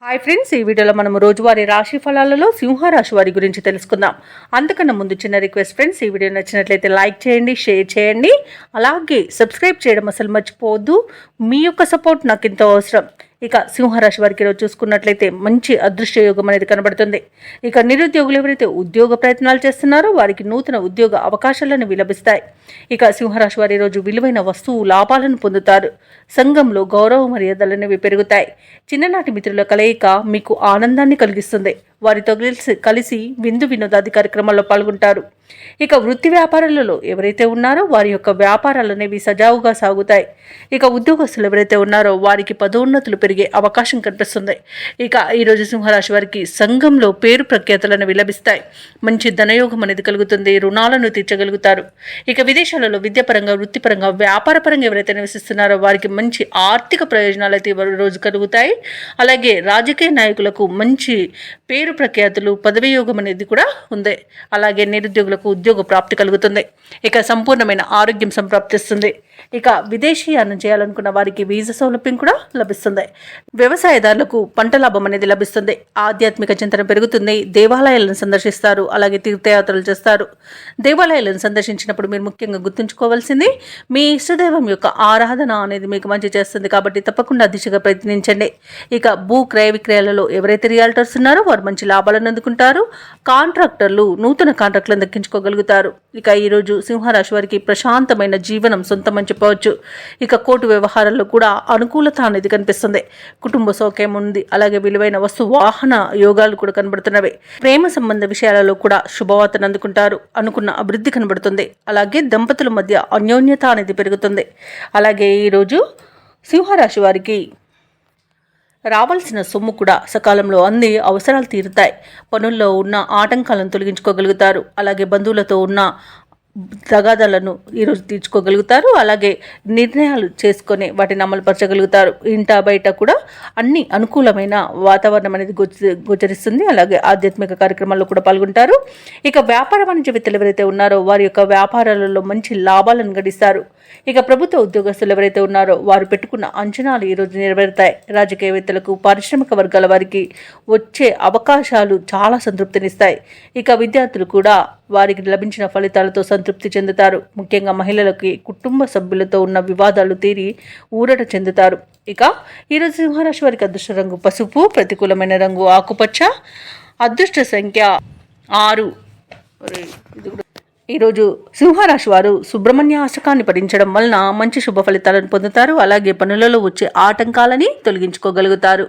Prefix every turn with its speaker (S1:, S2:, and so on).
S1: Hi friends, ఈ వీడియోలో మనం రోజువారీ రాశి ఫలాలలో సింహరాశి వారి గురించి తెలుసుకుందాం. అంతకన్నా ముందు చిన్న రిక్వెస్ట్ ఫ్రెండ్స్, ఈ వీడియో నచ్చినట్లయితే లైక్ చేయండి, షేర్ చేయండి, అలాగే సబ్స్క్రైబ్ చేయడం అసలు మర్చిపోవద్దు. మీ యొక్క సపోర్ట్ నాకు ఎంతో అవసరం. ఇక సింహరాశి వారికి ఈరోజు చూసుకున్నట్లయితే మంచి అదృష్ట యోగం అనేది కనబడుతుంది. ఇక నిరుద్యోగులు ఎవరైతే ఉద్యోగ ప్రయత్నాలు చేస్తున్నారో వారికి నూతన ఉద్యోగ అవకాశాలను విలభిస్తాయి. ఇక సింహరాశి వారి ఈరోజు విలువైన వస్తువు లాభాలను పొందుతారు. సంఘంలో గౌరవ మర్యాదలనేవి పెరుగుతాయి. చిన్ననాటి మిత్రుల కలయిక మీకు ఆనందాన్ని కలిగిస్తుంది. వారితో కలిసి విందు వినోదాది కార్యక్రమాల్లో పాల్గొంటారు. ఇక వృత్తి వ్యాపారాలలో ఎవరైతే ఉన్నారో వారి యొక్క వ్యాపారాలు అనేవి సజావుగా సాగుతాయి. ఇక ఉద్యోగస్తులు ఎవరైతే ఉన్నారో వారికి పదోన్నతులు పెరిగే అవకాశం కనిపిస్తుంది. ఇక ఈరోజు సింహరాశి వారికి సంఘంలో పేరు ప్రఖ్యాతులను విలభిస్తాయి. మంచి ధనయోగం అనేది కలుగుతుంది. రుణాలను తీర్చగలుగుతారు. ఇక విదేశాలలో విద్యాపరంగా, వృత్తిపరంగా, వ్యాపారపరంగా ఎవరైతే నివసిస్తున్నారో వారికి మంచి ఆర్థిక ప్రయోజనాలు అయితే రోజు కలుగుతాయి. అలాగే రాజకీయ నాయకులకు మంచి పేరు ప్రఖ్యాతులు, పదవి యోగం అనేది కూడా ఉంది. అలాగే నిరుద్యోగులకు ఉద్యోగ ప్రాప్తి కలుగుతుంది. ఇక సంపూర్ణమైన ఆరోగ్యం సంప్రాప్తిస్తుంది. ఇక విదేశీయానం చేయాలనుకున్న వారికి వీసా సౌలభ్యం కూడా లభిస్తుంది. వ్యవసాయదారులకు పంట లాభం అనేది లభిస్తుంది. ఆధ్యాత్మిక చింతన పెరుగుతుంది. దేవాలయాలను సందర్శిస్తారు. అలాగే తీర్థయాత్రలు చేస్తారు. దేవాలయాలను సందర్శించినప్పుడు మీరు ముఖ్యంగా గుర్తుంచుకోవాల్సింది మీ ఇష్టదైవం యొక్క ఆరాధన అనేది మీకు మంచి చేస్తుంది. కాబట్టి తప్పకుండా దిశగా ప్రయత్నించండి. ఇక భూ క్రయ విక్రయాలలో ఎవరైతే రియాల్టర్స్ ఉన్నారో వారు మంచి లాభాలను అందుకుంటారు. కాంట్రాక్టర్లు నూతన కాంట్రాక్టులను దక్కించుకోగలుగుతారు. ఇక ఈరోజు సింహరాశి వారికి ప్రశాంతమైన జీవనం సొంతమని చెప్పవచ్చు. ఇక కోర్టు వ్యవహారాల్లో కూడా అనుకూలత అనేది కనిపిస్తుంది. కుటుంబ సౌఖ్యం ఉంది. అలాగే విలువైన వస్తు వాహన యోగాలు కూడా కనబడుతున్నవి. ప్రేమ సంబంధ విషయాలలో కూడా శుభవార్తను అందుకుంటారు. అనుకున్న అభివృద్ధి కనబడుతుంది. అలాగే దంపతుల మధ్య అన్యోన్యత అనేది పెరుగుతుంది. అలాగే ఈరోజు సింహరాశి వారికి రావాల్సిన సొమ్ము కూడా సకాలంలో అంది అవసరాలు తీరుతాయి. పనుల్లో ఉన్న ఆటంకాలను తొలగించుకోగలుగుతారు. అలాగే బంధువులతో ఉన్న తగాదాలను ఈరోజు తీర్చుకోగలుగుతారు. అలాగే నిర్ణయాలు చేసుకొని వాటిని అమలుపరచగలుగుతారు. ఇంట బయట కూడా అన్ని అనుకూలమైన వాతావరణం అనేది గోచరిస్తుంది. అలాగే ఆధ్యాత్మిక కార్యక్రమాల్లో కూడా పాల్గొంటారు. ఇక వ్యాపార వాణిజ్యవేత్తలు ఎవరైతే ఉన్నారో వారి యొక్క వ్యాపారాలలో మంచి లాభాలను గడిస్తారు. ఇక ప్రభుత్వ ఉద్యోగస్తులు ఎవరైతే ఉన్నారో వారు పెట్టుకున్న అంచనాలు ఈరోజు నెరవేరుతాయి. రాజకీయవేత్తలకు, పారిశ్రామిక వర్గాల వారికి వచ్చే అవకాశాలు చాలా సంతృప్తినిస్తాయి. ఇక విద్యార్థులు కూడా వారికి లభించిన ఫలితాలతో సంతృప్తి చెందుతారు. ముఖ్యంగా మహిళలకి కుటుంబ సభ్యులతో ఉన్న వివాదాలు తీరి ఊరట చెందుతారు. ఇక ఈరోజు సింహరాశి వారికి అదృష్ట రంగు పసుపు, ప్రతికూలమైన రంగు ఆకుపచ్చ, అదృష్ట సంఖ్య 6. ఈరోజు సింహరాశి వారు సుబ్రహ్మణ్య అష్టకాన్ని పఠించడం వలన మంచి శుభ ఫలితాలను పొందుతారు. అలాగే పనులలో వచ్చే ఆటంకాలని తొలగించుకోగలుగుతారు.